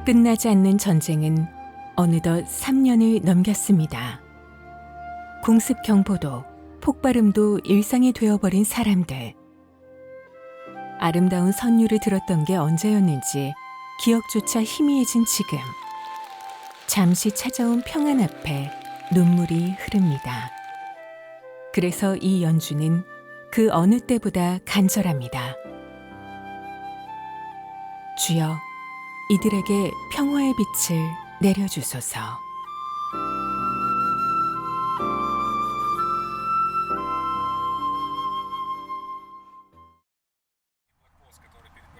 끝나지 않는 전쟁은 어느덧 3년을 넘겼습니다. 공습 경보도 폭발음도 일상이 되어버린 사람들. 아름다운 선율을 들었던 게 언제였는지 기억조차 희미해진 지금. 잠시 찾아온 평안 앞에 눈물이 흐릅니다. 그래서 이 연주는 그 어느 때보다 간절합니다. 주여, 이들에게 평화의 빛을 내려주소서.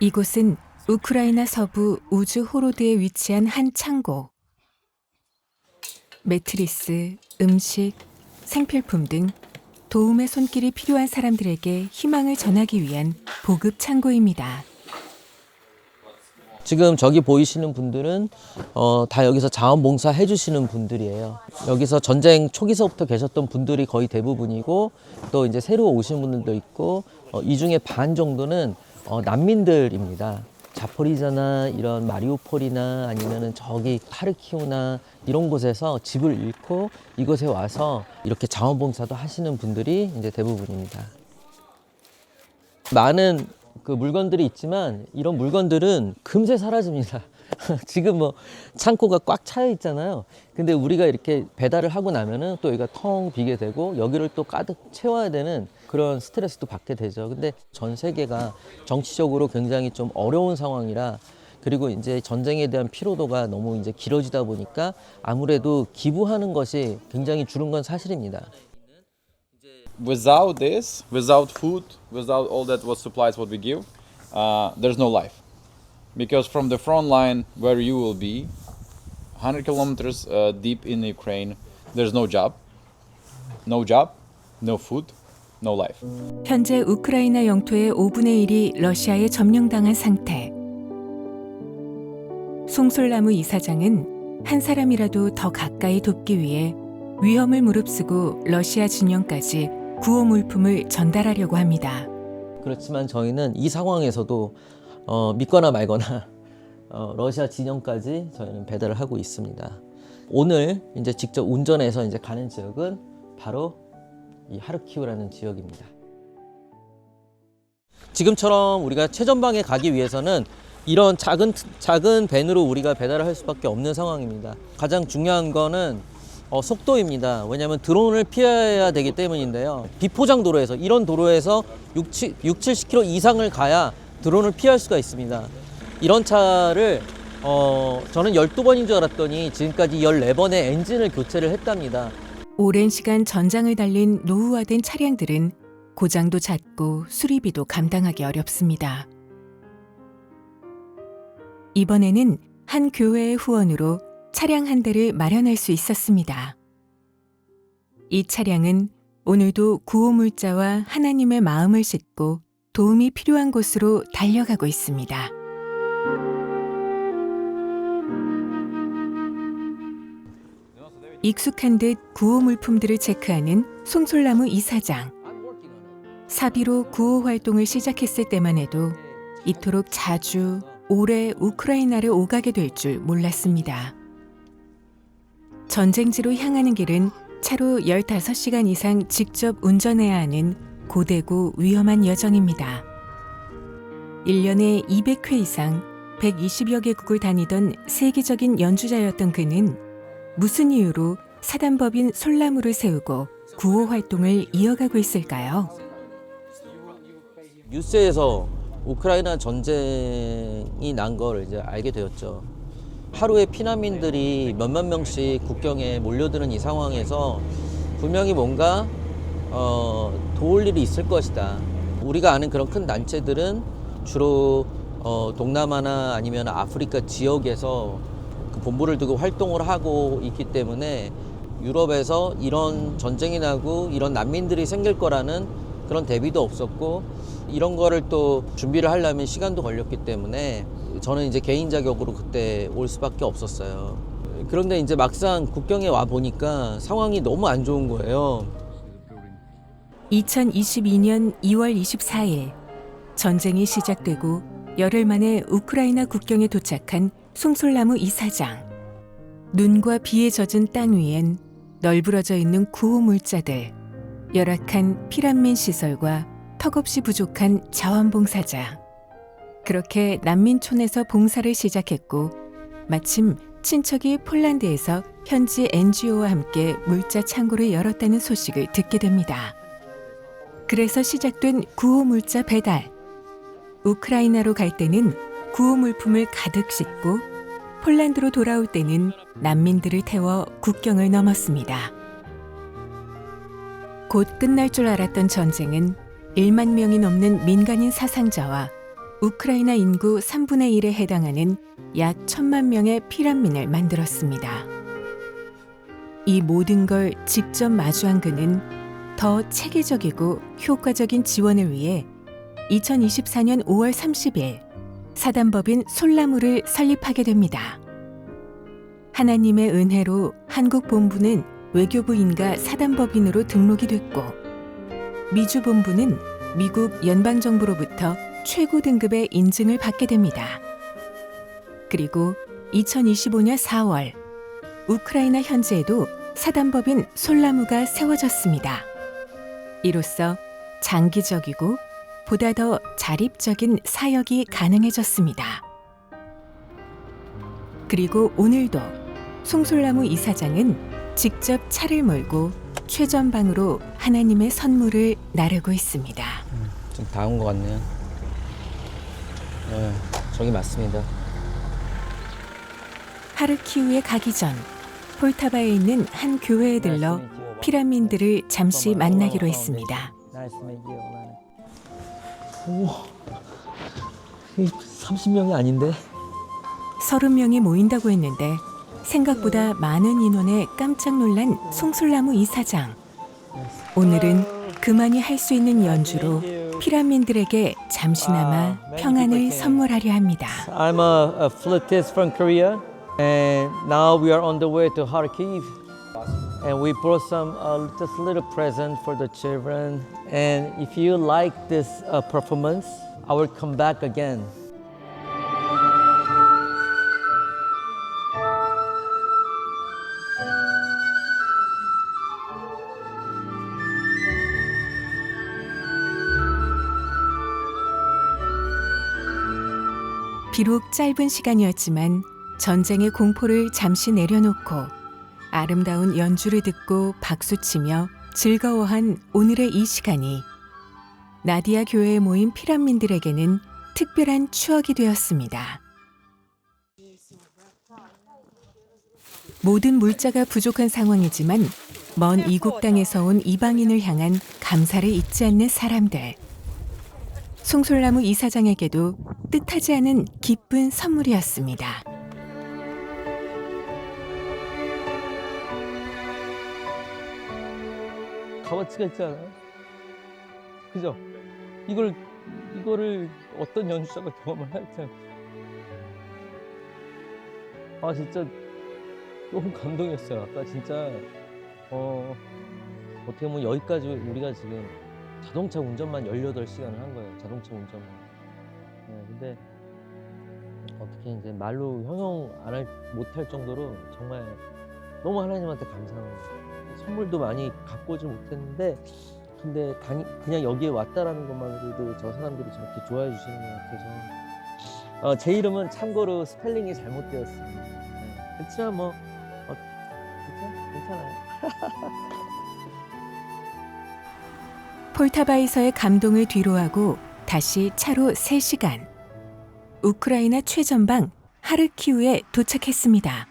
이곳은 우크라이나 서부 우즈호로드에 위치한 한 창고. 매트리스, 음식, 생필품 등 도움의 손길이 필요한 사람들에게 희망을 전하기 위한 보급 창고입니다. 지금 저기 보이시는 분들은 다 여기서 자원봉사 해주시는 분들이에요. 여기서 전쟁 초기서부터 계셨던 분들이 거의 대부분이고, 또 이제 새로 오신 분들도 있고, 이 중에 반 정도는 난민들입니다. 자포리자나 이런 마리우폴이나 아니면은 저기 카르키우나 이런 곳에서 집을 잃고 이곳에 와서 이렇게 자원봉사도 하시는 분들이 이제 대부분입니다. 많은 그 물건들이 있지만 이런 물건들은 금세 사라집니다. 지금 뭐 창고가 꽉 차여 있잖아요. 근데 우리가 이렇게 배달을 하고 나면은 또 여기가 텅 비게 되고 여기를 또 가득 채워야 되는 그런 스트레스도 받게 되죠. 근데 전 세계가 정치적으로 굉장히 좀 어려운 상황이라, 그리고 이제 전쟁에 대한 피로도가 너무 이제 길어지다 보니까 아무래도 기부하는 것이 굉장히 줄은 건 사실입니다. Without this, without food, without all that what supplies what we give, there's no life. Because from the front line where you will be, 100 kilometers deep in Ukraine, there's no job, no food, no life. 현재 우크라이나 영토의 5분의 1이 러시아에 점령당한 상태. 송솔나무 이사장은 한 사람이라도 더 가까이 돕기 위해 위험을 무릅쓰고 러시아 진영까지 구호 물품을 전달하려고 합니다. 그렇지만 저희는 이 상황에서도 믿거나 말거나 러시아 진영까지 저희는 배달을 하고 있습니다. 오늘 이제 직접 운전해서 이제 가는 지역은 바로 이 하르키우라는 지역입니다. 지금처럼 우리가 최전방에 가기 위해서는 이런 작은 밴으로 우리가 배달을 할 수밖에 없는 상황입니다. 가장 중요한 거는 속도입니다. 왜냐하면 드론을 피해야 되기 때문인데요. 비포장 도로에서, 이런 도로에서 70km 이상을 가야 드론을 피할 수가 있습니다. 이런 차를 저는 12번인 줄 알았더니 지금까지 14번의 엔진을 교체를 했답니다. 오랜 시간 전장을 달린 노후화된 차량들은 고장도 잦고 수리비도 감당하기 어렵습니다. 이번에는 한 교회의 후원으로 차량 한 대를 마련할 수 있었습니다. 이 차량은 오늘도 구호 물자와 하나님의 마음을 싣고 도움이 필요한 곳으로 달려가고 있습니다. 익숙한 듯 구호 물품들을 체크하는 송솔나무 이사장. 사비로 구호 활동을 시작했을 때만 해도 이토록 자주 오래 우크라이나를 오가게 될 줄 몰랐습니다. 전쟁지로 향하는 길은 차로 15시간 이상 직접 운전해야 하는 고되고 위험한 여정입니다. 1년에 200회 이상 120여 개국을 다니던 세계적인 연주자였던 그는 무슨 이유로 사단법인 솔나무를 세우고 구호 활동을 이어가고 있을까요? 뉴스에서 우크라이나 전쟁이 난 걸 이제 알게 되었죠. 하루에 피난민들이 몇만 명씩 국경에 몰려드는 이 상황에서 분명히 뭔가 도울 일이 있을 것이다. 우리가 아는 그런 큰 단체들은 주로 동남아나 아니면 아프리카 지역에서 그 본부를 두고 활동을 하고 있기 때문에 유럽에서 이런 전쟁이 나고 이런 난민들이 생길 거라는 그런 대비도 없었고, 이런 거를 또 준비를 하려면 시간도 걸렸기 때문에 저는 이제 개인 자격으로 그때 올 수밖에 없었어요. 그런데 이제 막상 국경에 와 보니까 상황이 너무 안 좋은 거예요. 2022년 2월 24일 전쟁이 시작되고 열흘 만에 우크라이나 국경에 도착한 송솔나무 이사장. 눈과 비에 젖은 땅 위엔 널브러져 있는 구호 물자들, 열악한 피란민 시설과 턱없이 부족한 자원봉사자. 그렇게 난민촌에서 봉사를 시작했고 마침 친척이 폴란드에서 현지 NGO와 함께 물자 창고를 열었다는 소식을 듣게 됩니다. 그래서 시작된 구호 물자 배달. 우크라이나로 갈 때는 구호 물품을 가득 싣고 폴란드로 돌아올 때는 난민들을 태워 국경을 넘었습니다. 곧 끝날 줄 알았던 전쟁은 1만 명이 넘는 민간인 사상자와 우크라이나 인구 3분의 1에 해당하는 약 1,000만 명의 피란민을 만들었습니다. 이 모든 걸 직접 마주한 그는 더 체계적이고 효과적인 지원을 위해 2024년 5월 30일 사단법인 솔라무를 설립하게 됩니다. 하나님의 은혜로 한국 본부는 외교부인과 사단법인으로 등록이 됐고 미주 본부는 미국 연방정부로부터 최고 등급의 인증을 받게 됩니다. 그리고 2025년 4월 우크라이나 현지에도 사단법인 솔라무가 세워졌습니다. 이로써 장기적이고 보다 더 자립적인 사역이 가능해졌습니다. 그리고 오늘도 송솔나무 이사장은 직접 차를 몰고 최전방으로 하나님의 선물을 나르고 있습니다. 좀 다 온 것 같네요. 네, 저기 맞습니다. 하르키우에 가기 전 폴타바에 있는 한 교회에 들러 피란민들을 잠시 만나기로 했습니다. 오, 30명이 아닌데? 30명이 모인다고 했는데 생각보다 많은 인원에 깜짝 놀란 송솔나무 이사장. 오늘은 그만이 할 수 있는 연주로 피란민들에게 잠시나마 평안을 선물하려 합니다. I'm a flutist from Korea, and now we are on the way to Kharkiv, and we brought some just little present for the children. And if you like this performance, I will come back again. 비록 짧은 시간이었지만 전쟁의 공포를 잠시 내려놓고 아름다운 연주를 듣고 박수치며 즐거워한 오늘의 이 시간이 나디아 교회에 모인 피란민들에게는 특별한 추억이 되었습니다. 모든 물자가 부족한 상황이지만 먼 이국 땅에서 온 이방인을 향한 감사를 잊지 않는 사람들. 송솔나무 이사장에게도 뜻하지 않은 기쁜 선물이었습니다. 값어치가 있지 않아요? 그죠? 이거를 어떤 연주자가 경험을 할지. 아 진짜 너무 감동이었어요. 아까 진짜 어떻게 보면 여기까지 우리가 지금 자동차 운전만 18시간을 한 거예요. 자동차 운전만. 네, 근데 어떻게 이제 말로 형용 못할 정도로 정말 너무 하나님한테 감사한 거예요. 선물도 많이 갖고 오지 못했는데 근데 그냥 여기에 왔다라는 것만으로도 저 사람들이 저렇게 좋아해 주시는 것 같아서 제 이름은 참고로 스펠링이 잘못되었습니다. 네, 그렇지만 뭐 괜찮아요. 폴타바에서의 감동을 뒤로하고 다시 차로 3시간 우크라이나 최전방 하르키우에 도착했습니다.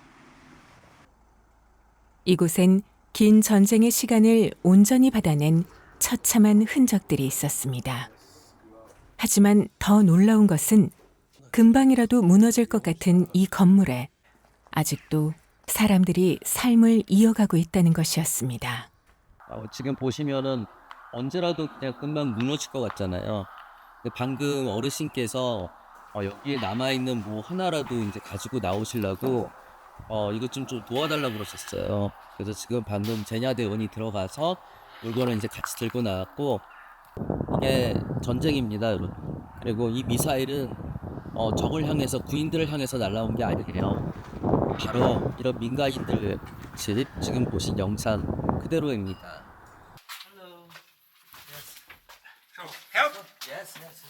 이곳엔 긴 전쟁의 시간을 온전히 받아낸 처참한 흔적들이 있었습니다. 하지만 더 놀라운 것은 금방이라도 무너질 것 같은 이 건물에 아직도 사람들이 삶을 이어가고 있다는 것이었습니다. 지금 보시면은 언제라도 그냥 금방 무너질 것 같잖아요. 근데 방금 어르신께서 여기에 남아있는 뭐 하나라도 이제 가지고 나오시려고 이거 좀 도와달라고 그러셨어요. 그래서 지금 방금 제냐대원이 들어가서 물건을 이제 같이 들고 나왔고 이게 전쟁입니다, 여러분. 그리고 이 미사일은 적을 향해서 구인들을 향해서 날아온 게 아니에요. 바로 이런 민간인들 집 지금 보신 영상 그대로입니다. Help? Yes, yes.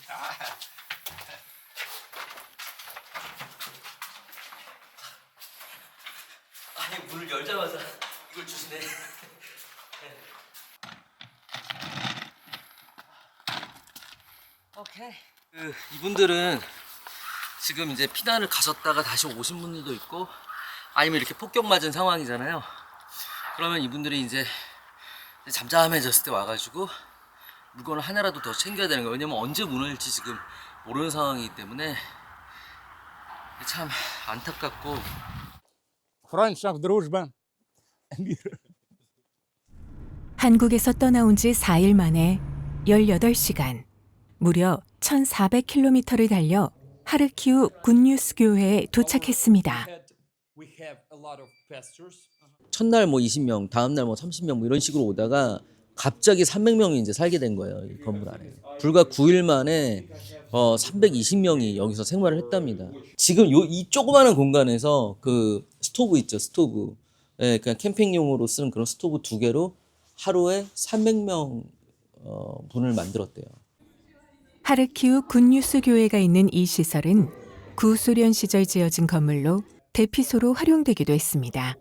아니 문을 열자마자 이걸 주시네. 오케이. 이분들은 지금 이제 피난을 가셨다가 다시 오신 분들도 있고 아니면 이렇게 폭격 맞은 상황이잖아요. 그러면 이분들이 이제 잠잠해졌을 때 와가지고 물건을 하나라도 더 챙겨야 되는 거예요. 왜냐면 언제 무너질지 지금 모르는 상황이기 때문에 참 안타깝고. Friendship, дружба. 한국에서 떠나온 지 4일 만에 18시간, 무려 1,400km를 달려 하르키우 굿뉴스 교회에 도착했습니다. 첫날 뭐 20명, 다음날 뭐 30명 뭐 이런 식으로 오다가 갑자기 300명이 이제 살게 된 거예요. 이 건물 안에. 불과 9일 만에 320명이 여기서 생활을 했답니다. 지금 이 조그마한 공간에서 그 스토브 있죠, 스토브. 예, 그냥 캠핑용으로 쓰는 그런 스토브 2개로 하루에 300명 분을 만들었대요. 하르키우 굿뉴스 교회가 있는 이 시설은 구소련 시절 지어진 건물로 대피소로 활용되기도 했습니다.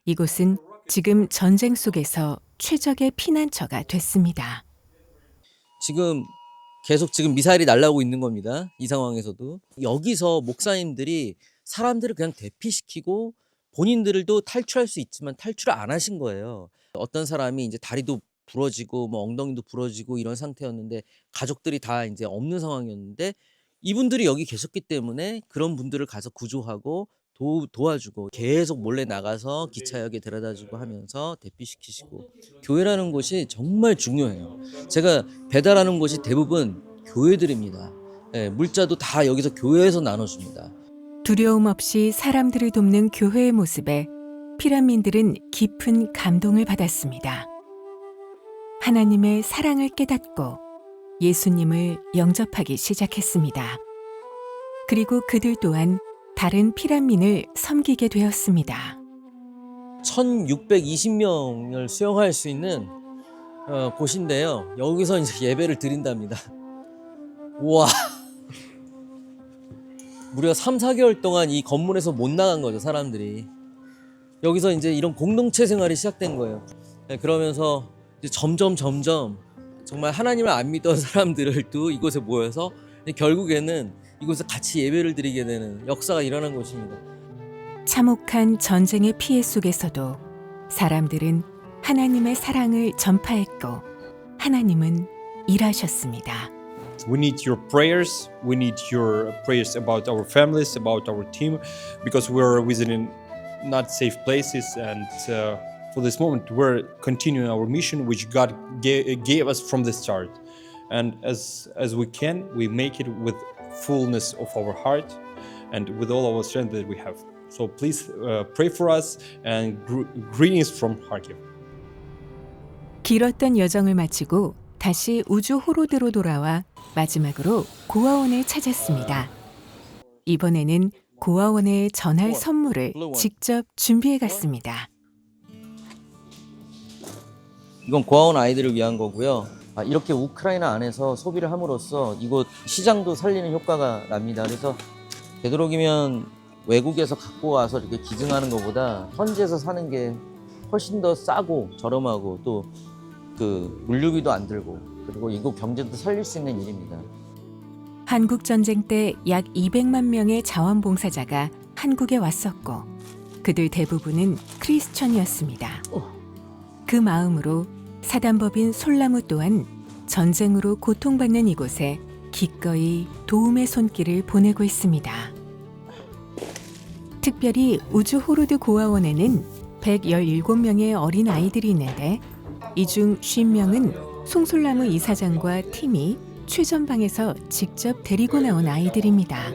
이곳은 지금 전쟁 속에서 최적의 피난처가 됐습니다. 지금 계속 지금 미사일이 날아오고 있는 겁니다. 이 상황에서도. 여기서 목사님들이 사람들을 그냥 대피시키고 본인들도 탈출할 수 있지만 탈출을 안 하신 거예요. 어떤 사람이 이제 다리도 부러지고 뭐 엉덩이도 부러지고 이런 상태였는데 가족들이 다 이제 없는 상황이었는데 이분들이 여기 계셨기 때문에 그런 분들을 가서 구조하고 도와주고 계속 몰래 나가서 기차역에 데려다주고 하면서 대피시키시고 교회라는 곳이 정말 중요해요. 제가 배달하는 곳이 대부분 교회들입니다. 예, 물자도 다 여기서 교회에서 나눠줍니다. 두려움 없이 사람들을 돕는 교회의 모습에 피란민들은 깊은 감동을 받았습니다. 하나님의 사랑을 깨닫고 예수님을 영접하기 시작했습니다. 그리고 그들 또한 다른 피란민을 섬기게 되었습니다. 1620명을 수용할 수 있는 곳인데요. 여기서 이제 예배를 드린답니다. 우와. 무려 3, 4개월 동안 이 건물에서 못 나간 거죠, 사람들이. 여기서 이제 이런 공동체 생활이 시작된 거예요. 네, 그러면서 이제 점점 정말 하나님을 안 믿던 사람들도 이곳에 모여서 결국에는 이곳에 같이 예배를 드리게 되는 역사가 일어난 곳입니다. 참혹한 전쟁의 피해 속에서도 사람들은 하나님의 사랑을 전파했고 하나님은 일하셨습니다. We need your prayers. We need your prayers about our families, about our team, because we're visiting not safe places. And for this moment, we're continuing our mission, which God gave us from the start. And as we can, we make it with fullness of our heart and with all our strength that we have. So please pray for us and greetings from Kharkiv. 길었던 여정을 마치고 다시 우주 호로드로 돌아와 마지막으로 고아원을 찾았습니다. 이번에는 고아원에 전할 선물을 직접 준비해 갔습니다. 이건 고아원 아이들을 위한 거고요. 이렇게 우크라이나 안에서 소비를 함으로써 이곳 시장도 살리는 효과가 납니다. 그래서 되도록이면 외국에서 갖고 와서 이렇게 기증하는 것보다 현지에서 사는 게 훨씬 더 싸고 저렴하고 또 그 물류비도 안 들고 그리고 이곳 경제도 살릴 수 있는 일입니다. 한국 전쟁 때 약 200만 명의 자원봉사자가 한국에 왔었고 그들 대부분은 크리스천이었습니다. 그 마음으로 사단법인 솔나무 또한 전쟁으로 고통받는 이곳에 기꺼이 도움의 손길을 보내고 있습니다. 특별히 우주 호로드 고아원에는 117명의 어린 아이들이 있는데 이 중 50명은 송솔나무 이사장과 팀이 최전방에서 직접 데리고 나온 아이들입니다.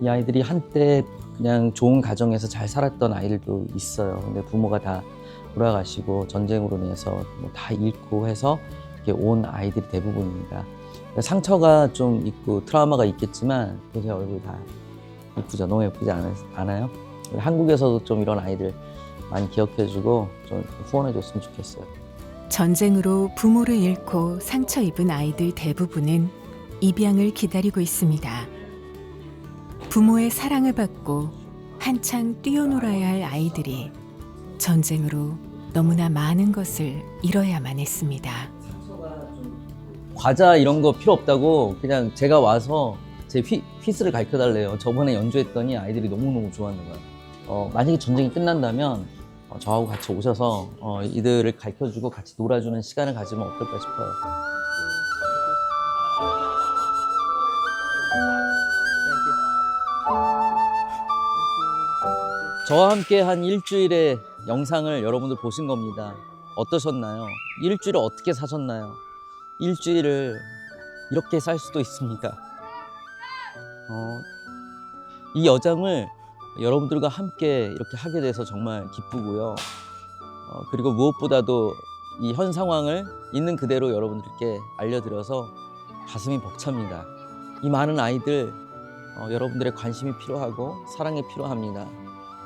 이 아이들이 한때 그냥 좋은 가정에서 잘 살았던 아이들도 있어요. 근데 부모가 다 돌아가시고 전쟁으로 인해서 다 잃고 해서 이렇게 온 아이들이 대부분입니다. 상처가 좀 있고 트라우마가 있겠지만 제 얼굴 다 이쁘죠. 너무 예쁘지 않아요? 한국에서도 좀 이런 아이들 많이 기억해주고 좀 후원해줬으면 좋겠어요. 전쟁으로 부모를 잃고 상처 입은 아이들 대부분은 입양을 기다리고 있습니다. 부모의 사랑을 받고 한창 뛰어놀아야 할 아이들이 전쟁으로 너무나 많은 것을 잃어야만 했습니다. 과자 이런 거 필요 없다고 그냥 제가 와서 제 휘스를 가르쳐 달래요. 저번에 연주했더니 아이들이 너무너무 좋아하는 거예요. 만약에 전쟁이 끝난다면 저하고 같이 오셔서 이들을 가르쳐주고 같이 놀아주는 시간을 가지면 어떨까 싶어요. 저와 함께 한 일주일의 영상을 여러분들 보신 겁니다. 어떠셨나요? 일주일을 어떻게 사셨나요? 일주일을 이렇게 살 수도 있습니다. 이 여정을 여러분들과 함께 이렇게 하게 돼서 정말 기쁘고요. 그리고 무엇보다도 이 현 상황을 있는 그대로 여러분들께 알려드려서 가슴이 벅찹니다. 이 많은 아이들 여러분들의 관심이 필요하고 사랑이 필요합니다.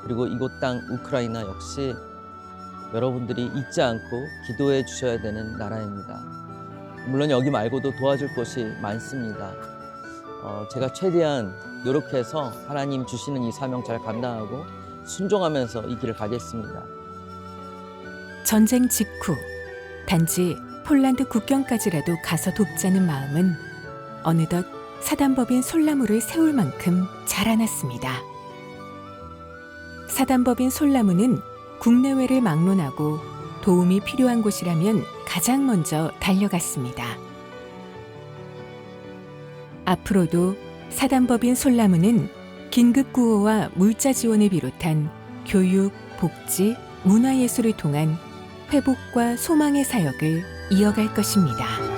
그리고 이곳 땅 우크라이나 역시 여러분들이 잊지 않고 기도해 주셔야 되는 나라입니다. 물론 여기 말고도 도와줄 곳이 많습니다. 제가 최대한 노력해서 하나님 주시는 이 사명 잘 감당하고 순종하면서 이 길을 가겠습니다. 전쟁 직후 단지 폴란드 국경까지라도 가서 돕자는 마음은 어느덧 사단법인 솔나무를 세울 만큼 자라났습니다. 사단법인 솔나무는 국내외를 막론하고 도움이 필요한 곳이라면 가장 먼저 달려갔습니다. 앞으로도 사단법인 솔나무는 긴급구호와 물자 지원을 비롯한 교육, 복지, 문화예술을 통한 회복과 소망의 사역을 이어갈 것입니다.